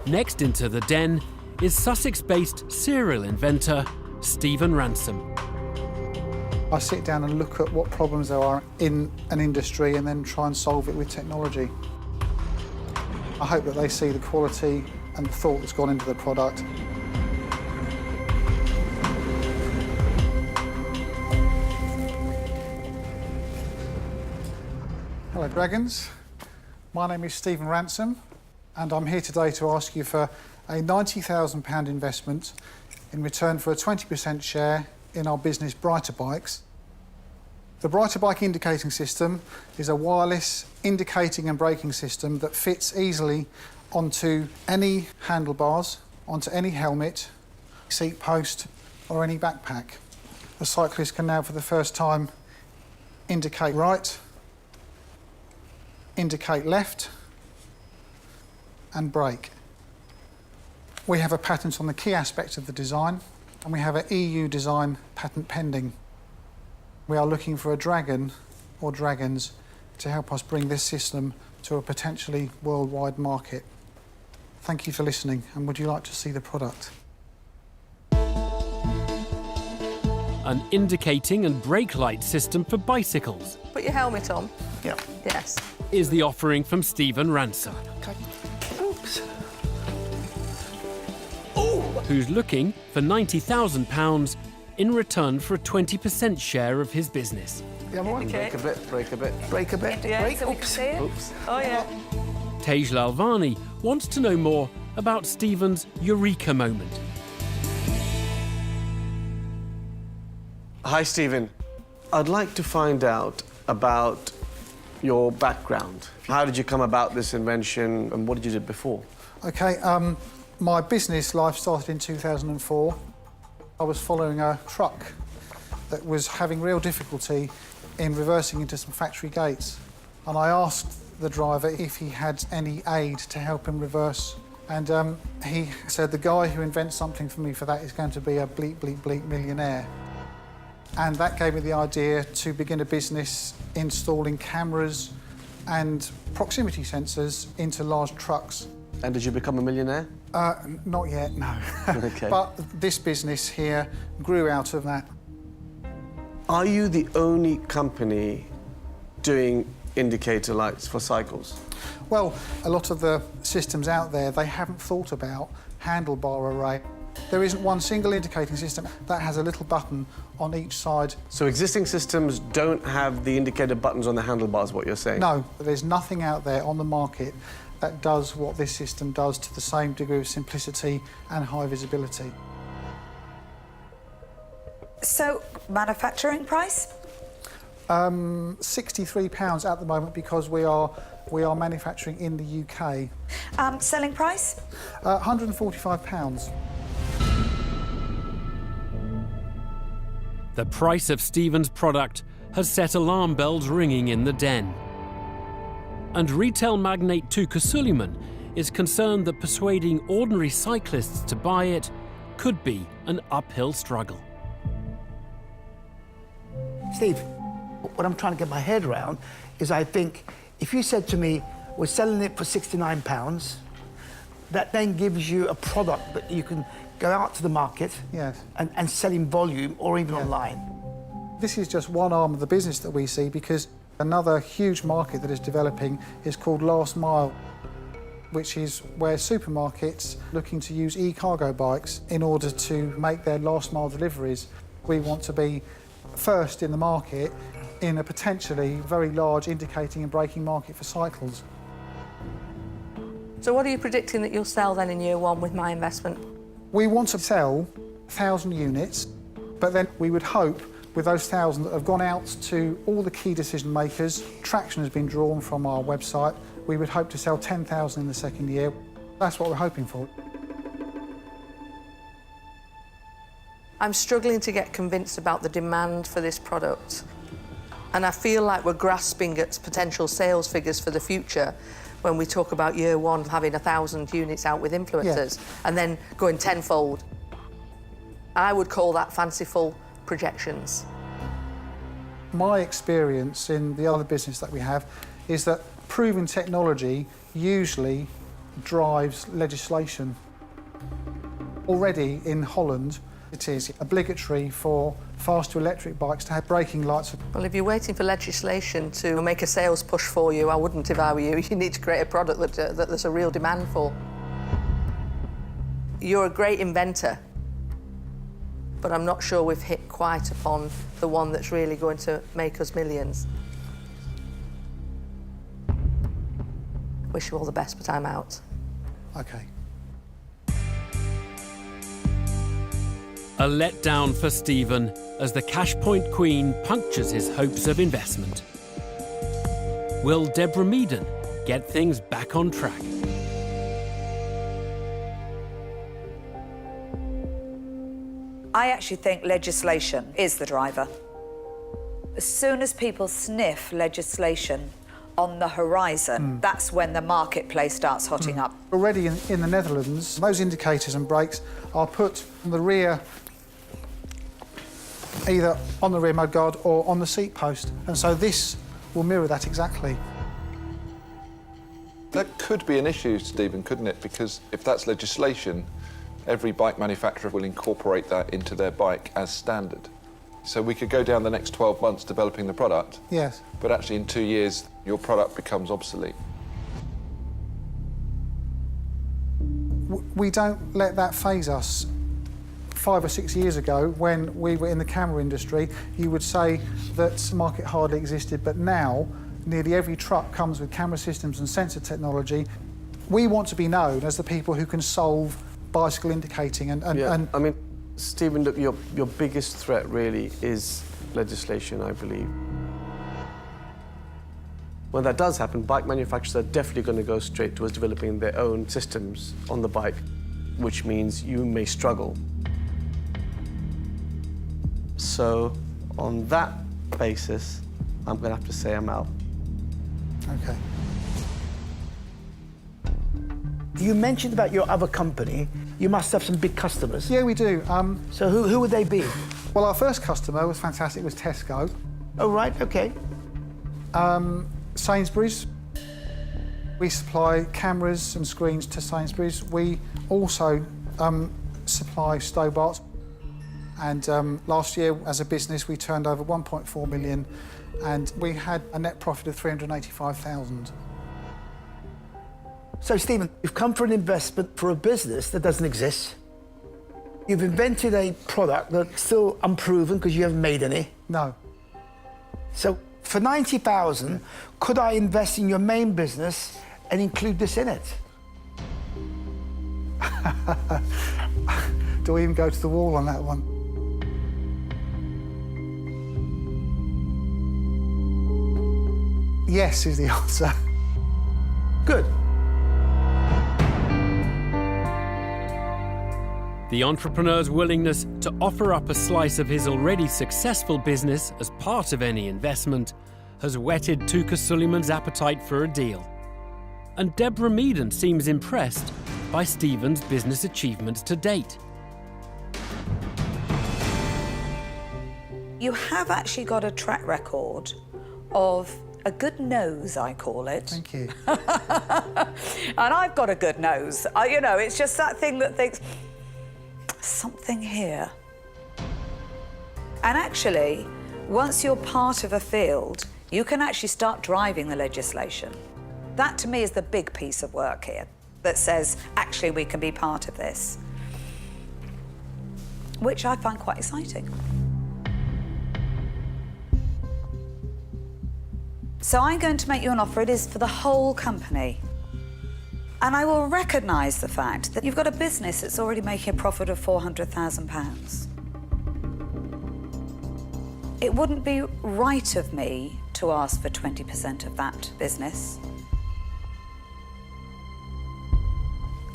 Next into the den is Sussex-based serial inventor Stephen Ransom. I sit down and look at what problems there are in an industry and then try and solve it with technology. I hope that they see the quality and the thought that's gone into the product. Hello, Dragons. My name is Stephen Ransom, and I'm here today to ask you for a £90,000 investment in return for a 20% share in our business Brighter Bikes. The Brighter Bike indicating system is a wireless indicating and braking system that fits easily onto any handlebars, onto any helmet, seat post or any backpack. The cyclist can now for the first time indicate right, indicate left and brake. We have a patent on the key aspects of the design and we have an EU design patent pending. We are looking for a dragon or dragons to help us bring this system to a potentially worldwide market. Thank you for listening, and would you like to see the product? An indicating and brake light system for bicycles. Put your helmet on. Yeah. Yes. Is the offering from Stephen Ransom, Oops. Oh! who's looking for £90,000 in return for a 20% share of his business. The other one? Okay. Break a bit, break a bit, break a bit. Yeah, break. so we can Oops. see it. Oops. Oh, yeah. Tej Lalvani wants to know more about Stephen's eureka moment. Hi, Stephen. I'd like to find out about your background. How did you come about this invention and what did you do before? Okay, my business life started in 2004. I was following a truck that was having real difficulty in reversing into some factory gates. And I asked the driver if he had any aid to help him reverse. And he said, the guy who invents something for me for that is going to be a bleep, bleep, bleep millionaire. And that gave me the idea to begin a business installing cameras and proximity sensors into large trucks. And did you become a millionaire? Not yet, no. Okay. But this business here grew out of that. Are you the only company doing indicator lights for cycles? Well, a lot of the systems out there, they haven't thought about handlebar array. There isn't one single indicating system that has a little button on each side. So existing systems don't have the indicator buttons on the handlebars, what you're saying? No, there's nothing out there on the market that does what this system does to the same degree of simplicity and high visibility. So, manufacturing price? £63 at the moment because we are manufacturing in the UK. Selling price? £145. The price of Stephen's product has set alarm bells ringing in the den. And retail magnate Tuka Suleiman is concerned that persuading ordinary cyclists to buy it could be an uphill struggle. Steve, what I'm trying to get my head around is I think if you said to me, we're selling it for £69, that then gives you a product that you can go out to the market Yes. and sell in volume or even online. This is just one arm of the business that we see because another huge market that is developing is called last mile, which is where supermarkets looking to use e-cargo bikes in order to make their last mile deliveries. We want to be first in the market in a potentially very large indicating and braking market for cycles. So what are you predicting that you'll sell then in year one with my investment? We want to sell 1,000 units, but then we would hope with those 1,000 that have gone out to all the key decision makers, traction has been drawn from our website, we would hope to sell 10,000 in the second year. That's what we're hoping for. I'm struggling to get convinced about the demand for this product. And I feel like we're grasping at potential sales figures for the future when we talk about year one having 1,000 units out with influencers and then going tenfold. I would call that fanciful projections. My experience in the other business that we have is that proven technology usually drives legislation. Already in Holland, it is obligatory for fast to electric bikes to have braking lights. Well, if you're waiting for legislation to make a sales push for you, I wouldn't if I were you. You need to create a product that there's a real demand for. You're a great inventor, but I'm not sure we've hit quite upon the one that's really going to make us millions. Wish you all the best, but I'm out. OK. A letdown for Stephen as the Cash Point Queen punctures his hopes of investment. Will Deborah Meaden get things back on track? I actually think legislation is the driver. As soon as people sniff legislation on the horizon, that's when the marketplace starts hotting up. Already in the Netherlands, those indicators and brakes are put on the rear, either on the rear mudguard or on the seat post. And so this will mirror that exactly. That could be an issue, Stephen, couldn't it? Because if that's legislation, every bike manufacturer will incorporate that into their bike as standard. So we could go down the next 12 months developing the product. Yes. But actually in 2 years, your product becomes obsolete. We don't let that faze us. 5 or 6 years ago, when we were in the camera industry, you would say that the market hardly existed, but now nearly every truck comes with camera systems and sensor technology. We want to be known as the people who can solve bicycle indicating and I mean, Stephen, look, your biggest threat really is legislation, I believe. When that does happen, bike manufacturers are definitely going to go straight towards developing their own systems on the bike, which means you may struggle. So, on that basis, I'm going to have to say I'm out. OK. You mentioned about your other company. You must have some big customers. Yeah, we do. So who would they be? Well, our first customer was fantastic, was Tesco. Oh, right, OK. Sainsbury's. We supply cameras and screens to Sainsbury's. We also supply Stobarts. And last year, as a business, we turned over 1.4 million and we had a net profit of 385,000. So, Stephen, you've come for an investment for a business that doesn't exist. You've invented a product that's still unproven because you haven't made any. No. So, for 90,000, could I invest in your main business and include this in it? Do we even go to the wall on that one? Yes is the answer. Good. The entrepreneur's willingness to offer up a slice of his already successful business as part of any investment has whetted Tuka Suleiman's appetite for a deal. And Deborah Meaden seems impressed by Stephen's business achievements to date. You have actually got a track record of a good nose, I call it. Thank you. And I've got a good nose. You know, it's just that thing that thinks, something here. And actually, once you're part of a field, you can actually start driving the legislation. That, to me, is the big piece of work here that says, actually, we can be part of this, which I find quite exciting. So I'm going to make you an offer. It is for the whole company. And I will recognise the fact that you've got a business that's already making a profit of £400,000. It wouldn't be right of me to ask for 20% of that business.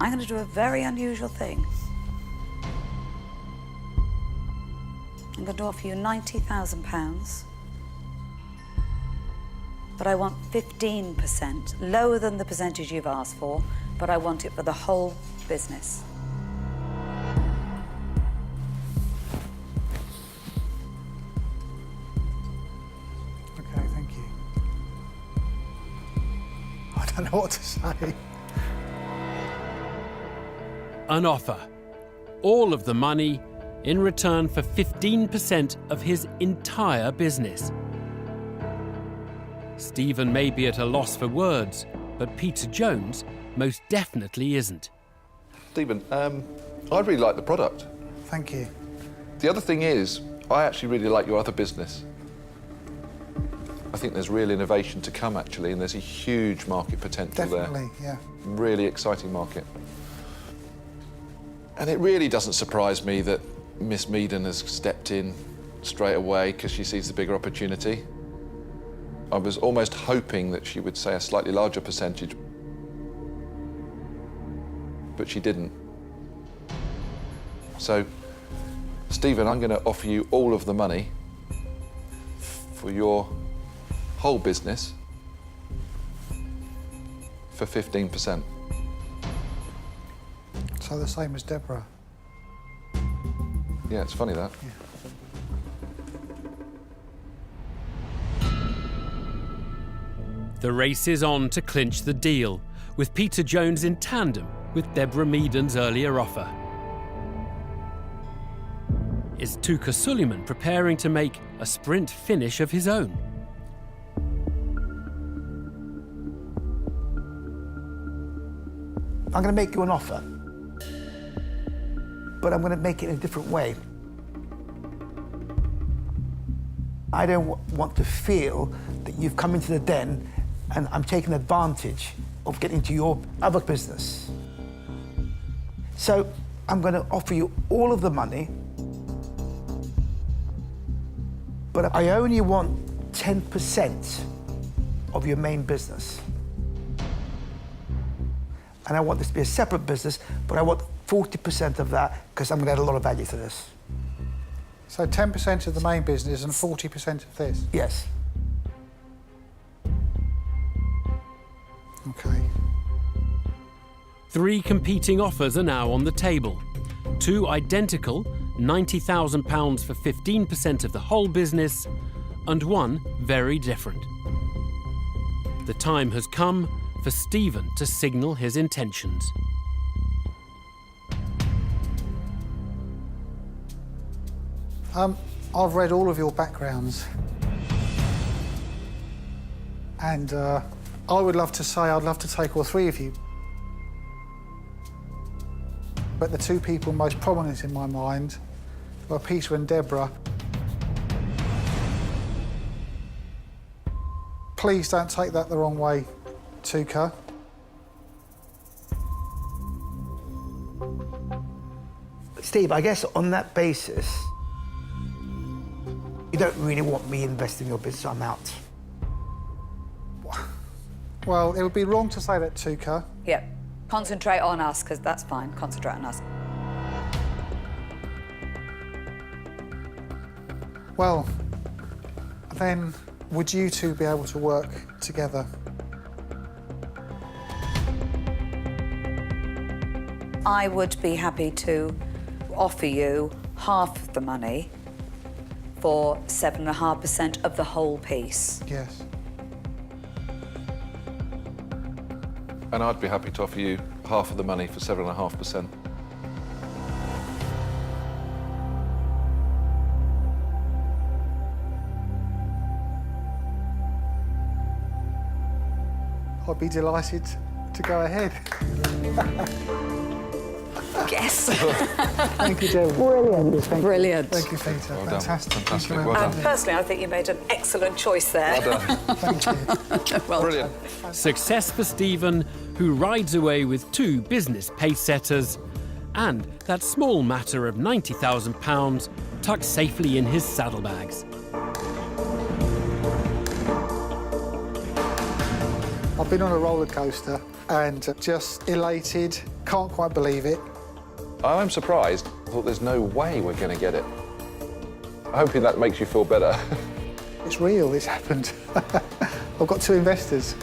I'm going to do a very unusual thing. I'm going to offer you £90,000. But I want 15%, lower than the percentage you've asked for, but I want it for the whole business. OK, thank you. I don't know what to say. an offer. All of the money in return for 15% of his entire business. Stephen may be at a loss for words, but Peter Jones most definitely isn't. Stephen, I really like the product. Thank you. The other thing is, I actually really like your other business. I think there's real innovation to come, actually, and there's a huge market potential there. Definitely, yeah. Really exciting market. And it really doesn't surprise me that Miss Meaden has stepped in straight away because she sees the bigger opportunity. I was almost hoping that she would say a slightly larger percentage, but she didn't. So, Stephen, I'm going to offer you all of the money for your whole business for 15%. So the same as Deborah. Yeah, it's funny that. Yeah. The race is on to clinch the deal, with Peter Jones in tandem with Deborah Meaden's earlier offer. Is Tuka Suleiman preparing to make a sprint finish of his own? I'm going to make you an offer, but I'm going to make it in a different way. I don't want to feel that you've come into the den and I'm taking advantage of getting into your other business. So I'm going to offer you all of the money, but I only want 10% of your main business. And I want this to be a separate business, but I want 40% of that because I'm going to add a lot of value to this. So 10% of the main business and 40% of this? Yes. Okay. 3 competing offers are now on the table. 2 identical, £90,000 for 15% of the whole business, and 1 very different. The time has come for Stephen to signal his intentions. I've read all of your backgrounds, and I would love to say I'd love to take all 3 of you. But the 2 people most prominent in my mind were Peter and Deborah. Please don't take that the wrong way, Tuka. Steve, I guess on that basis, you don't really want me investing in your business, so I'm out. Well, it would be wrong to say that, Tuka. Yeah. Concentrate on us, because that's fine. Concentrate on us. Well, then would you 2 be able to work together? I would be happy to offer you half of the money for 7.5% of the whole piece. Yes. And I'd be happy to offer you half of the money for 7.5%. I'd be delighted to go ahead. Yes. Thank you, Deborah. Brilliant. Brilliant. Thank you, Peter. Well done. Fantastic. Fantastic. Thank you Well very done. Personally, I think you made an excellent choice there. Well done. much. Thank you. Well Brilliant. Success for Stephen, who rides away with 2 business pace-setters, and that small matter of £90,000 tucked safely in his saddlebags. I've been on a roller coaster and just elated, can't quite believe it. I'm surprised. I thought there's no way we're going to get it. Hoping that makes you feel better. It's real, it's happened. I've got 2 investors.